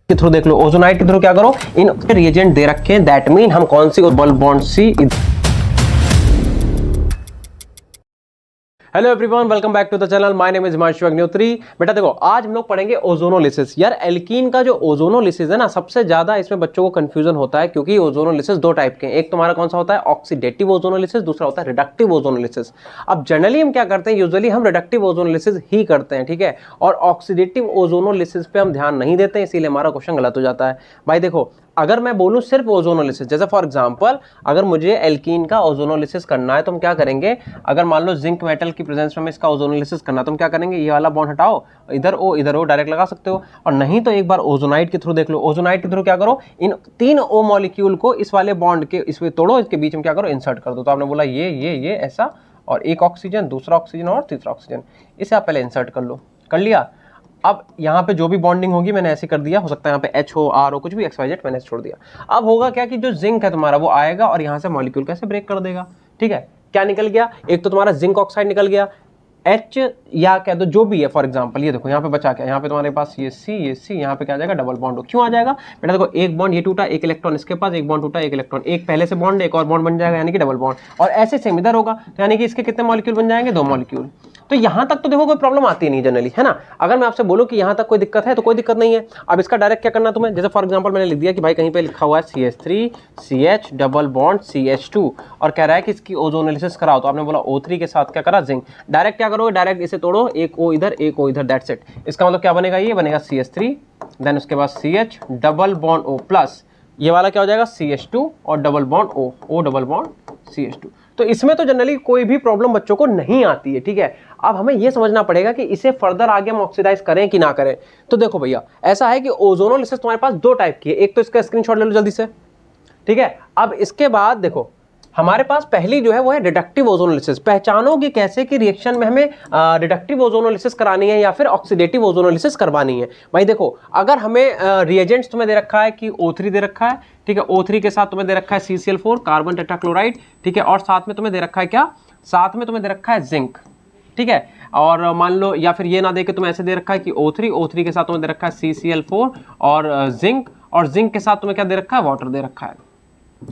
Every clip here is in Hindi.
के थ्रू देख लो, ओजोनाइट के थ्रू क्या करो, इन रिएजेंट दे रखे हैं, दैट मीन हम कौन सी double bond C. Hello everyone, welcome back to the channel. My name is Himanshu Agnihotri. बेटा देखो, आज हम लोग पढ़ेंगे ओजोनोलिसिस। यार एल्कीन का जो ओजोनोलिसिस है ना, सबसे ज्यादा इसमें बच्चों को कंफ्यूजन होता है, क्योंकि ओजोनोलिसिस दो टाइप के हैं। एक तुम्हारा कौन सा होता है, ऑक्सीडेटिव ओजोनोलिसिस, दूसरा होता है रिडक्टिव ओजोनोलिसिस। अब जनरली हम क्या करते हैं, यूजुअली हम रिडक्टिव ओजोनोलिसिस ही करते हैं, ठीक है, और ऑक्सीडेटिव ओजोनोलिसिस पे हम ध्यान नहीं देते हैं, इसीलिए हमारा क्वेश्चन गलत हो जाता है। भाई देखो, अगर मैं बोलूं सिर्फ ओजोनोलिसिस, जैसे फॉर एग्जांपल अगर मुझे एल्कीन का ओजोनोलिसिस करना है तो हम क्या करेंगे, अगर मान लो जिंक मेटल की प्रेजेंस में इसका ओजोनोलिसिस करना है तो हम क्या करेंगे, ये वाला बॉन्ड हटाओ, इधर ओ डायरेक्ट लगा सकते हो। और नहीं तो एक बार ओजोनाइट के थ्रू देख लो। ओजोनाइट के थ्रू क्या करो, इन तीन ओ मॉलिक्यूल को इस वाले बॉन्ड के इसमें तोड़ो, इसके बीच में क्या करो, इंसर्ट कर दो। तो आपने बोला ये ऐसा, और एक ऑक्सीजन, दूसरा ऑक्सीजन और तीसरा ऑक्सीजन, इसे आप पहले इंसर्ट कर लो। कर लिया। अब यहाँ पे जो भी बॉन्डिंग होगी मैंने ऐसे कर दिया, हो सकता है यहाँ पे H हो, R हो, कुछ भी XYZ मैंने छोड़ दिया। अब होगा क्या कि जो जिंक है तुम्हारा वो आएगा और यहाँ से मॉलिक्यूल कैसे ब्रेक कर देगा, ठीक है। क्या निकल गया, एक तो तुम्हारा जिंक ऑक्साइड निकल गया, H या कह दो जो भी है। फॉर एग्जांपल ये देखो, यहाँ पे बचा क्या, यहाँ पे तुम्हारे पास ये C, यहाँ पे क्या आ जाएगा, डबल बॉन्ड हो। क्यों आ जाएगा बेटा, देखो एक बॉन्ड ये टूटा, एक इलेक्ट्रॉन इसके पास, एक बॉन्ड टूटा, एक इलेक्ट्रॉन, एक पहले से बॉन्ड, एक और बॉन्ड बन जाएगा, यानी कि डबल बॉन्ड। और ऐसे सेम इधर होगा, तो यानी कि इसके कितने मॉलिक्यूल बन जाएंगे, दो मॉलिक्यूल। तो यहाँ तक तो देखो कोई प्रॉब्लम आती नहीं जनरली, है ना। अगर मैं आपसे बोलूँ कि यहाँ तक कोई दिक्कत है तो कोई दिक्कत नहीं है। अब इसका डायरेक्ट क्या करना तुम्हें, जैसे फॉर एग्जांपल मैंने लिख दिया कि भाई कहीं पे लिखा हुआ है CH3 CH double bond CH2 और कह रहा है कि इसकी ओजोनोलिसिस कराओ, तो आपने बोला O3 के साथ क्या करा, जिंक। डायरेक्ट क्या करोगे, डायरेक्ट इसे तोड़ो, एक O इधर एक O इधर, दैट्स इट। इसका मतलब क्या बनेगा, ये बनेगा CH3, देन उसके बाद CH double bond O plus ये वाला क्या हो जाएगा CH2 और double bond O double bond CH2। तो इसमें तो जनरली कोई भी प्रॉब्लम बच्चों को नहीं आती है, ठीक है। अब हमें यह समझना पड़ेगा कि इसे फर्दर आगे हम ऑक्सीडाइज करें कि ना करें। तो देखो भैया, ऐसा है कि ओजोनोलिसिस तुम्हारे पास दो टाइप की है। एक तो इसका स्क्रीनशॉट ले लो जल्दी से, ठीक है। अब इसके बाद देखो, हमारे पास पहली जो है वो है रिडक्टिव ओजोनोलिसिस। पहचानोगे कैसे कि रिएक्शन में हमें रिडक्टिव ओजोनोलिसिस करानी है या फिर ऑक्सीडेटिव ओजोनोलिसिस करवानी है। भाई देखो, अगर हमें रिएजेंट्स तुम्हें दे रखा है कि O3 दे रखा है, ठीक है, O3 के साथ तुम्हें दे रखा है CCl4 कार्बन टेट्राक्लोराइड, ठीक है, और साथ में तुम्हें दे रखा है क्या, साथ में तुम्हें दे रखा है जिंक, ठीक है। और मान लो, या फिर ये ना दे के तुम्हें ऐसे दे रखा है कि O3 के साथ तुम्हें दे रखा है CCl4 और जिंक, और जिंक के साथ तुम्हें क्या दे रखा है, वाटर दे रखा है।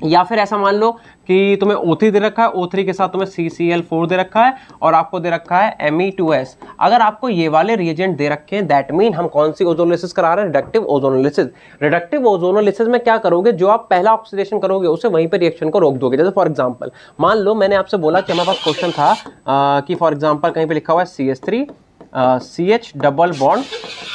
या फिर ऐसा मान लो कि तुम्हें O3 दे रखा है, O3 के साथ तुम्हें CCl4 दे रखा है और आपको दे रखा है Me2S। अगर आपको ये वाले रिएजेंट दे रखे हैं, दैट मीन हम कौन सी ओजोनोलिसिस करा रहे हैं, रिडक्टिव ओजोनोलिसिस। रिडक्टिव ओजोनोलिसिस में क्या करोगे, जो आप पहला ऑक्सीडेशन करोगे उसे वहीं पे रिएक्शन को रोक दोगे। जैसे फॉर एग्जांपल मान लो मैंने आपसे बोला कि हमारे पास क्वेश्चन था कि फॉर एग्जांपल कहीं पे लिखा हुआ है CH3 CH double bond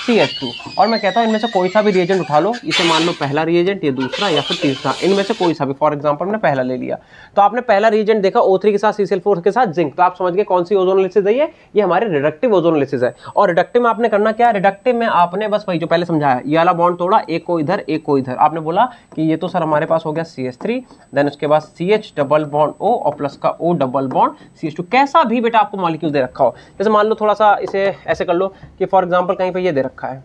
CH2 और मैं कहता हूं इनमें से कोई सा भी रिएजेंट उठा लो, इसे मान लो पहला रिएजेंट, ये दूसरा या फिर तीसरा, इनमें से कोई सा भी। फॉर एग्जांपल मैंने पहला ले लिया, तो आपने पहला रिएजेंट देखा O3 के साथ CCl4 के साथ जिंक, तो आप समझ गए कौन सी ओजोनोलिसिस है, ये हमारे रिडक्टिव ओजोनोलिसिस है। और रिडक्टिव में आपने करना क्या है, रिडक्टिव में आपने बस वही जो पहले समझाया, ये वाला बॉन्ड तोड़ा, एक को इधर एक को इधर। आपने बोला कि ये तो सर हमारे पास हो गया CH3, देन उसके बाद CH डबल बॉन्ड O और प्लस का O डबल बॉन्ड CH2। कैसा भी बेटा आपको मॉलिक्यूल दे रखा हो, जैसे मान लो थोड़ा सा इसे ऐसे कर लो कि फॉर एग्जांपल कहीं पे ये दे रखा है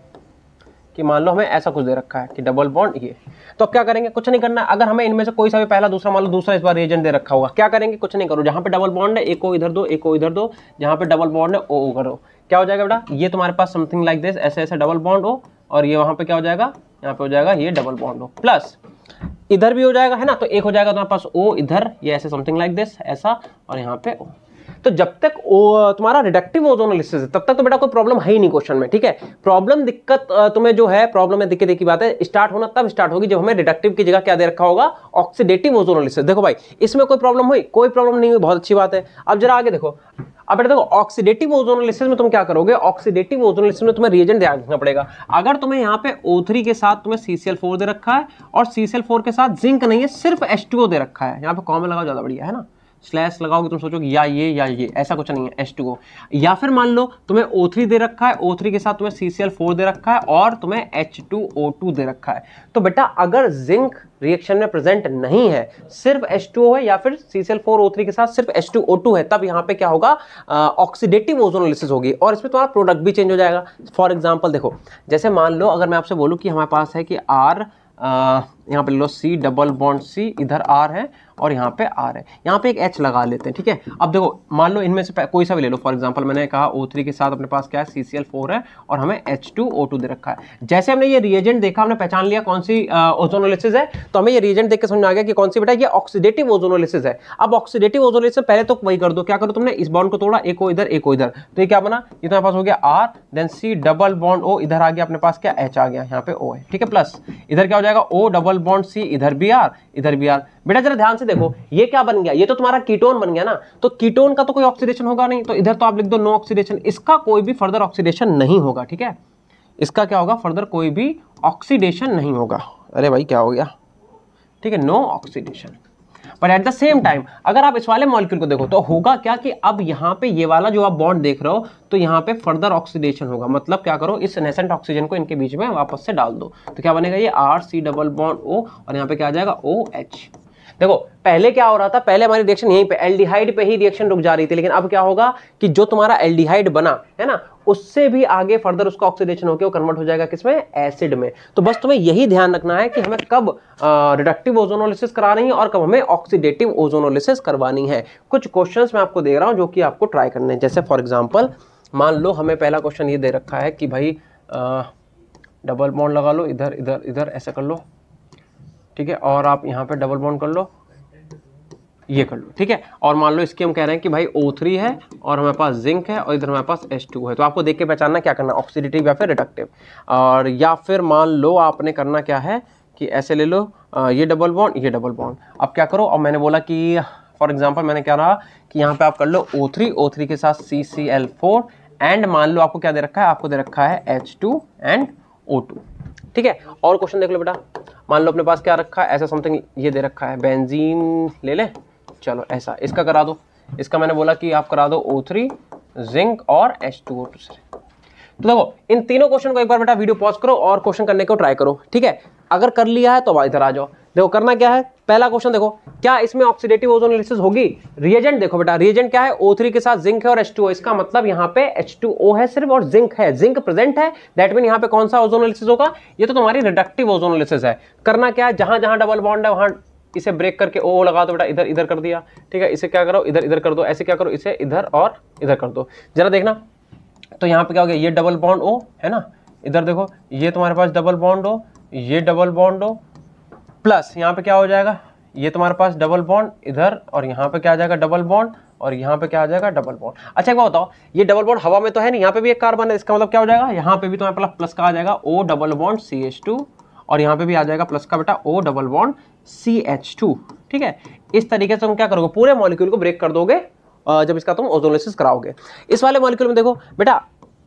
कि मान लो हमें ऐसा कुछ दे रखा है कि डबल बॉन्ड ये, तो अब क्या करेंगे, कुछ नहीं करना। अगर हमें इनमें से कोई सा भी पहला दूसरा, मान लो दूसरा इस बार रिएजेंट दे रखा होगा, क्या करेंगे, कुछ नहीं करो, जहां पे डबल बॉन्ड है एक को इधर दो, एक को इधर दो, जहां पे डबल बॉन्ड है ओ करो। क्या हो जाएगा बेटा, ये तुम्हारे पास समथिंग लाइक दिस, ऐसे ऐसे डबल बॉन्ड हो, और ये वहां पे क्या हो जाएगा, यहाँ पे हो जाएगा ये डबल बॉन्ड हो, प्लस इधर भी हो जाएगा, है ना। तो एक हो जाएगा तुम्हारे पास O इधर, ये ऐसे समथिंग लाइक दिस ऐसा, और यहाँ पे O। तो जब तक तुम्हारा रिडक्टिव ओजोनोलिसिस है तब तक तो बेटा कोई प्रॉब्लम है ही नहीं क्वेश्चन में, ठीक है। प्रॉब्लम दिक्कत तुम्हें जो है, प्रॉब्लम में दिक्कत की बात है, स्टार्ट होना तब स्टार्ट होगी जब हमें रिडक्टिव की जगह क्या दे रखा होगा, ऑक्सीडेटिव ओजोनोलिसिस। देखो भाई, इसमें कोई प्रॉब्लम हुई, कोई प्रॉब्लम नहीं हुई, बहुत अच्छी बात है। अब जरा आगे देखो, अब बेटा देखो, ऑक्सीडेटिव ओजोनोलिसिस में तुम क्या करोगे, ऑक्सीडेटिव ओजोनोलिसिस में तुम्हें रिएजेंट ध्यान रखना पड़ेगा। अगर तुम्हें यहाँ पे O3 के साथ तुम्हें CCl4 दे रखा है और CCl4 के साथ जिंक नहीं है, सिर्फ H2O दे रखा है, यहाँ पे कॉमन लगाओ ज्यादा बढ़िया, है ना। स्लैश लगाओगे तुम सोचोगे या ये ऐसा कुछ नहीं है, H2O। या फिर मान लो तुम्हें O3 दे रखा है, O3 के साथ तुम्हें CCl4 दे रखा है और तुम्हें H2O2 दे रखा है। तो बेटा अगर जिंक रिएक्शन में प्रेजेंट नहीं है, सिर्फ H2O है या फिर CCl4 O3 के साथ सिर्फ H2O2 है, तब यहाँ पे क्या होगा, ऑक्सीडेटिव ओजोनोलिसिस होगी और इसमें तुम्हारा प्रोडक्ट भी चेंज हो जाएगा। फॉर एग्जांपल देखो, जैसे मान लो अगर मैं आपसे बोलूं कि हमारे पास है कि R, यहाँ पे लो C डबल बॉन्ड C, इधर R है और यहाँ पे R है, यहाँ पे एक H लगा लेते हैं, ठीक है। अब देखो मान लो इनमें से कोई सा भी ले लो, फॉर एग्जांपल मैंने कहा O3 के साथ अपने पास क्या है CCl4 है और हमें H2O2 दे रखा है। जैसे हमने ये रिएजेंट देखा, हमने पहचान लिया कौन सी ओजोनोलिसिस है, तो हमें ये रिएजेंट देख के समझ में आ गया कि कौन सी बेटा ये ऑक्सीडेटिव ओजोनोलिसिस है। अब ऑक्सीडेटिव ओजोनोलिसिस पहले तो वही कर दो, क्या करो तुमने इस बॉन्ड को तोड़ा, एक को इधर एक को इधर, तो ये क्या बना, ये तुम्हारे पास हो गया R, then C double bond O, इधर आ गया अपने पास क्या H आ गया, यहाँ पे O है, ठीक है, प्लस इधर क्या हो जाएगा O डबल बॉन्ड C, इधर भी R इधर भी R। बेटा जरा ध्यान से देखो ये क्या बन गया, ये तो तुम्हारा कीटोन बन गया ना, तो कीटोन का तो कोई ऑक्सीडेशन होगा नहीं, तो इधर तो आप लिख दो नो ऑक्सीडेशन, इसका कोई भी फर्दर ऑक्सीडेशन नहीं होगा, ठीक है, इसका क्या होगा फर्दर कोई भी ऑक्सीडेशन नहीं होगा। अरे भाई क्या हो गया, ठीक है, नो ऑक्सीडेशन। पर एट द सेम टाइम अगर आप इस वाले मॉलिक्यूल को देखो तो होगा क्या कि अब यहाँ पे ये वाला जो आप बॉन्ड देख रहे हो तो यहाँ पे फर्दर ऑक्सीडेशन होगा, मतलब क्या करो इस नेसेंट ऑक्सीजन को इनके बीच में वापस से डाल दो, तो क्या बनेगा ये RC डबल बॉन्ड O और यहाँ पे क्या आ जाएगा OH। देखो पहले क्या हो रहा था, पहले हमारी रिएक्शन यहीं पे एल्डिहाइड पे ही रिएक्शन रुक जा रही थी, लेकिन अब क्या होगा कि जो तुम्हारा एल्डिहाइड बना है ना उससे भी आगे फर्दर उसका ऑक्सीडेशन होकर वो कन्वर्ट हो जाएगा किसमें, एसिड में। तो बस तुम्हें यही ध्यान रखना है कि हमें कब रिडक्टिव ओजोनोलिसिस करानी है और कब हमें ऑक्सीडेटिव ओजोनोलिसिस करवानी है। कुछ क्वेश्चंस मैं आपको दे रहा हूं जो कि आपको ट्राई करने हैं। जैसे फॉर एग्जांपल मान लो हमें पहला क्वेश्चन ये दे रखा है कि भाई डबल बॉन्ड लगा लो, इधर इधर इधर ऐसा कर लो, ठीक है, और आप यहाँ पे डबल बॉन्ड कर लो, ये कर लो, ठीक है, और मान लो इसके हम कह रहे हैं कि भाई O3 है और हमारे पास जिंक है और इधर हमारे पास H2 है, तो आपको देख के पहचानना क्या करना, ऑक्सीडेटिव या फिर रिडक्टिव। और या फिर मान लो आपने करना क्या है कि ऐसे ले लो ये डबल बॉन्ड ये डबल बॉन्ड, अब क्या करो, अब मैंने बोला कि फॉर एग्जाम्पल मैंने क्या रहा कि यहाँ पे आप कर लो O3 के साथ CCl4 एंड मान लो आपको क्या दे रखा है, आपको दे रखा है H2 एंड O2, ठीक है। और क्वेश्चन देख लो बेटा, मान लो अपने पास क्या रखा है, ऐसा समथिंग ये दे रखा है, बेंजीन ले ले, चलो ऐसा इसका करा दो, इसका मैंने बोला कि आप करा दो O3 जिंक और H2O2 से। तो देखो इन तीनों क्वेश्चन को एक बार बेटा वीडियो पॉज करो और क्वेश्चन करने को ट्राई करो, ठीक है। अगर कर लिया है तो इधर आ जाओ, देखो करना क्या है, पहला क्वेश्चन देखो क्या इसमें ऑक्सीडेटिव ओजोनोलिसिस होगी, रिएजेंट देखो बेटा, रिएजेंट क्या है O3 के साथ जिंक है और H2O, इसका मतलब यहाँ पे H2O है सिर्फ और जिंक है, जिंक प्रेजेंट है, दैट मीन यहाँ पे कौन सा ओजोनोलिसिस होगा, ये तो तुम्हारी रिडक्टिव ओजोनोलिसिस है। करना क्या है, जहां जहां डबल बॉन्ड है वहां इसे ब्रेक करके O लगा दो बेटा, इधर इधर कर दिया, ठीक है, इसे क्या करो इधर इधर कर दो, ऐसे क्या करो इसे इधर और इधर कर दो, जरा देखना, तो यहाँ पे क्या हो गया, ये डबल बॉन्ड O है ना, इधर देखो ये तुम्हारे पास डबल बॉन्ड O, ये डबल बॉन्ड O प्लस यहाँ पे क्या हो जाएगा, ये तुम्हारे पास डबल बॉन्ड इधर और यहाँ पे क्या आ जाएगा डबल बॉन्ड और यहाँ पे क्या आ जाएगा डबल बॉन्ड। अच्छा एक बात बताओ, ये डबल बॉन्ड हवा में तो है नहीं, यहाँ पे भी एक कार्बन है, इसका मतलब क्या हो जाएगा, यहाँ पे भी तुम्हारे पास प्लस का आ जाएगा O डबल बॉन्ड CH2 और यहाँ पे भी आ जाएगा प्लस का बेटा O डबल बॉन्ड CH2, ठीक है। इस तरीके से तुम क्या करोगे, पूरे मॉलिक्यूल को ब्रेक कर दोगे जब इसका तुम ओजोनोलिसिस कराओगे। इस वाले मॉलिक्यूल में देखो बेटा,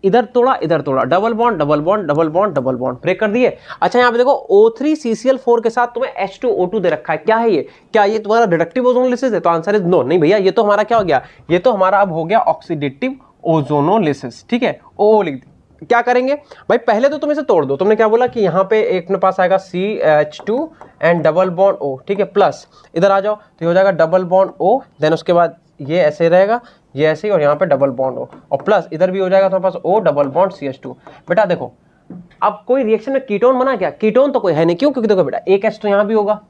इधर तोड़ा इधर तोड़ा, double bond double bond double bond double bond, break कर दिए। अच्छा यहाँ पे देखो O3 CCl4 के साथ तुम्हें H2O2 दे रखा है, क्या है ये, क्या ये तुम्हारा रिडक्टिव ओजोनोलिसिस है, तो आंसर इज नो, नहीं भैया ये तो हमारा क्या हो गया, ये तो हमारा अब हो गया ऑक्सीडेटिव ओजोनोलिसिस, ठीक है, O लिख दी। क्या करेंगे भाई, पहले तो तुम इसे तोड़ दो, तुमने क्या बोला कि यहाँ पे एक अपने पास आएगा CH2 and double bond O, ठीक है, प्लस इधर आ जाओ तो ये हो जाएगा डबल बॉन्ड O, देन उसके बाद ये ऐसे रहेगा, ये ऐसे ही, और यहाँ पे डबल बॉन्ड O और प्लस इधर भी हो जाएगा तुम्हारे पास O डबल बॉन्ड CH2। बेटा देखो अब कोई रिएक्शन में कीटोन बना क्या, कीटोन तो कोई है नहीं, क्यों, क्योंकि देखो बेटा एक H तो यहाँ भी होगा,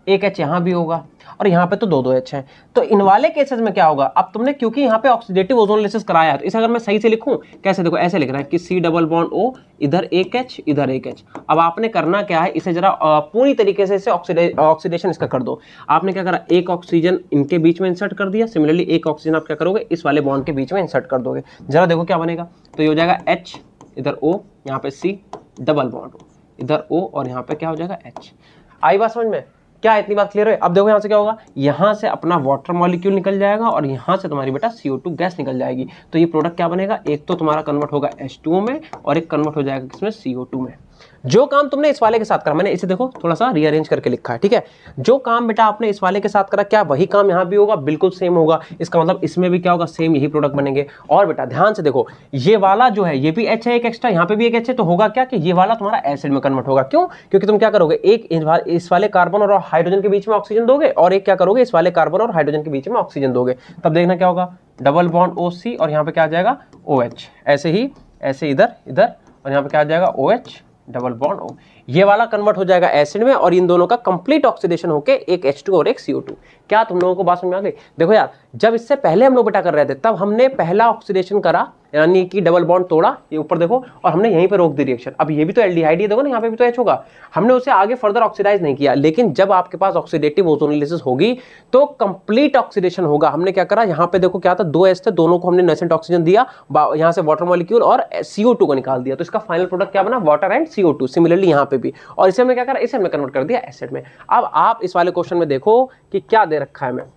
एक H यहाँ भी होगा और यहाँ पे तो दो H हैं, तो इन वाले केसेस में क्या होगा, अब तुमने क्योंकि यहाँ पे ऑक्सीडेटिव ओजोनोलिसिस कराया है तो इसे अगर मैं सही से लिखूं कैसे, देखो ऐसे लिख रहा है कि C डबल बॉन्ड O, इधर एक H इधर एक H। अब आपने करना क्या है, इसे जरा पूरी तरीके से इसे ऑक्सीडेशन इसका कर दो। आपने क्या करा, एक ऑक्सीजन इनके बीच में इंसर्ट कर दिया, सिमिलरली एक ऑक्सीजन आप क्या करोगे इस वाले बॉन्ड के बीच में इंसर्ट कर दोगे, जरा देखो क्या बनेगा, तो ये हो जाएगा H इधर O, यहाँ पे C डबल बॉन्ड O, इधर O और यहाँ पे क्या हो जाएगा H। आई बात समझ में, क्या इतनी बात क्लियर है। अब देखो यहाँ से क्या होगा, यहाँ से अपना वाटर मॉलिक्यूल निकल जाएगा और यहाँ से तुम्हारी बेटा CO2 गैस निकल जाएगी, तो ये प्रोडक्ट क्या बनेगा, एक तो तुम्हारा कन्वर्ट होगा H2O में और एक कन्वर्ट हो जाएगा किसमें, CO2 में। जो काम तुमने इस वाले के साथ करा, मैंने इसे देखो थोड़ा सा रीअरेंज करके लिखा है, ठीक है, जो काम बेटा आपने इस वाले के साथ करा क्या वही काम यहाँ भी होगा, बिल्कुल सेम होगा, इसका मतलब इसमें भी क्या होगा, सेम यही प्रोडक्ट बनेंगे। और बेटा ध्यान से देखो, ये वाला जो है ये भी H है एक एक्स्ट्रा, यहाँ पे भी एक H है, तो होगा क्या कि ये वाला तुम्हारा एसिड में कन्वर्ट होगा, क्यों, क्योंकि तुम क्या करोगे, एक इस वाले कार्बन और हाइड्रोजन के बीच में ऑक्सीजन दोगे और एक क्या करोगे इस वाले कार्बन और हाइड्रोजन के बीच में ऑक्सीजन दोगे, तब देखना क्या होगा, डबल बॉन्ड OC और यहाँ पे क्या आ जाएगा OH, ऐसे ही ऐसे इधर इधर और यहाँ पे क्या आ जाएगा OH डबल बॉन्ड O, ये वाला कन्वर्ट हो जाएगा एसिड में और इन दोनों का कंप्लीट ऑक्सीडेशन होके एक H2 और एक CO2। क्या तुम लोगों को बात समझ में आ गई? देखो यार, जब इससे पहले हम लोग बेटा कर रहे थे तब हमने पहला ऑक्सीडेशन करा, यानी कि डबल बॉन्ड तोड़ा, ये ऊपर देखो, और हमने यहीं पे रोक दी रिएक्शन। अब ये भी तो एल्डिहाइड ही, देखो ना यहाँ पे भी तो H होगा, हमने उसे आगे फर्दर ऑक्सीडाइज नहीं किया। लेकिन जब आपके पास ऑक्सीडेटिव ओजोनोलिसिस होगी तो कंप्लीट ऑक्सीडेशन होगा। हमने क्या करा, यहाँ पे देखो क्या था, दो H थे, दोनों को हमने नेसेंट ऑक्सीजन दिया, यहाँ से वाटर मॉलिक्यूल और CO2 को निकाल दिया, तो इसका फाइनल प्रोडक्ट क्या बना, वाटर एंड CO2। सिमिलरली यहाँ पे भी, और इसे हमने क्या करा, इसे हमने कन्वर्ट कर दिया एसिड में। अब आप इस वाले क्वेश्चन में देखो कि क्या दे रखा है,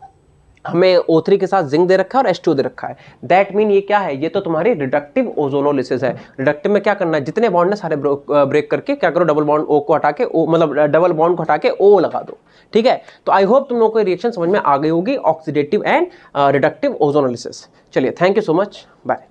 हमें O3 के साथ जिंक दे रखा है और H2 दे रखा है। दैट मीन ये क्या है, ये तो तुम्हारी रिडक्टिव ओजोनोलिसिस है। रिडक्टिव में क्या करना है, जितने बॉन्ड है सारे ब्रेक करके क्या करो, डबल बॉन्ड O को हटा के O, मतलब डबल बॉन्ड को हटा के O लगा दो। ठीक है, तो आई होप तुम लोगों को रिएक्शन समझ में आ गई होगी, ऑक्सीडेटिव एंड रिडक्टिव ओजोनोलिसिस। चलिए, thank you so much, bye.